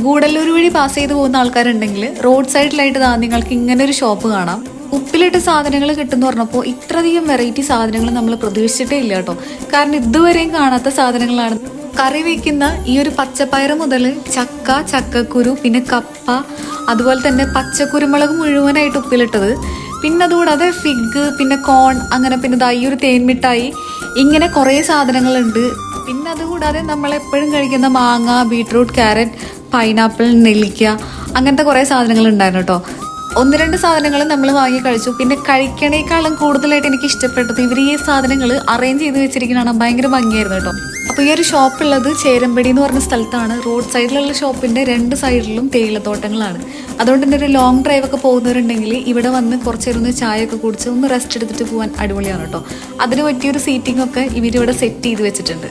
ഗൂഡല്ലൂർ വഴി പാസ് ചെയ്ത് പോകുന്ന ആൾക്കാരുണ്ടെങ്കിൽ റോഡ് സൈഡിലായിട്ട് നിങ്ങൾക്ക് ഇങ്ങനെ ഒരു ഷോപ്പ് കാണാം. ഉപ്പിലിട്ട് സാധനങ്ങൾ കിട്ടുമെന്ന് പറഞ്ഞപ്പോൾ ഇത്രയധികം വെറൈറ്റി സാധനങ്ങൾ നമ്മൾ പ്രതീക്ഷിച്ചിട്ടേ ഇല്ല കേട്ടോ. കാരണം ഇതുവരെയും കാണാത്ത സാധനങ്ങളാണ്. കറി വയ്ക്കുന്ന ഈ ഒരു പച്ചപ്പയർ മുതൽ ചക്ക, ചക്കക്കുരു, പിന്നെ കപ്പ, അതുപോലെ തന്നെ പച്ചക്കുരുമുളക് മുഴുവനായിട്ട് ഉപ്പിലിട്ടത്, പിന്നെ അതുകൂടാതെ ഫിഗ്, പിന്നെ കോൺ, അങ്ങനെ പിന്നെ ഈ ഒരു തേൻമിഠായി, ഇങ്ങനെ കുറേ സാധനങ്ങളുണ്ട്. പിന്നെ അതുകൂടാതെ നമ്മളെപ്പോഴും കഴിക്കുന്ന മാങ്ങ, ബീട്രൂട്ട്, ക്യാരറ്റ്, പൈനാപ്പിൾ, നെല്ലിക്ക, അങ്ങനത്തെ കുറേ സാധനങ്ങൾ ഉണ്ടായിരുന്നു കേട്ടോ. 1-2 സാധനങ്ങൾ നമ്മൾ വാങ്ങി കഴിച്ചു. പിന്നെ കഴിക്കണേക്കാളും കൂടുതലായിട്ട് എനിക്ക് ഇഷ്ടപ്പെട്ടത് ഇവർ ഈ സാധനങ്ങൾ അറേഞ്ച് ചെയ്ത് വെച്ചിരിക്കുന്നതാണ്. ഭയങ്കര ഭംഗിയായിരുന്നു കേട്ടോ. അപ്പോൾ ഈ ഒരു ഷോപ്പുള്ളത് ചേരമ്പടി എന്ന് പറഞ്ഞ സ്ഥലത്താണ്. റോഡ് സൈഡിലുള്ള ഷോപ്പിൻ്റെ 2 സൈഡിലും തേയിലത്തോട്ടങ്ങളാണ്. അതുകൊണ്ട് തന്നെ ഒരു ലോങ് ഡ്രൈവ് ഒക്കെ പോകുന്നവരുണ്ടെങ്കിൽ ഇവിടെ വന്ന് കുറച്ച് നേരം ഒന്ന് ചായ ഒക്കെ കുടിച്ച് ഒന്ന് റെസ്റ്റ് എടുത്തിട്ട് പോകാൻ അടിപൊളിയാണ് കേട്ടോ. അതിന് പറ്റിയൊരു സീറ്റിംഗ് ഒക്കെ ഇവരിവിടെ സെറ്റ് ചെയ്ത് വെച്ചിട്ടുണ്ട്.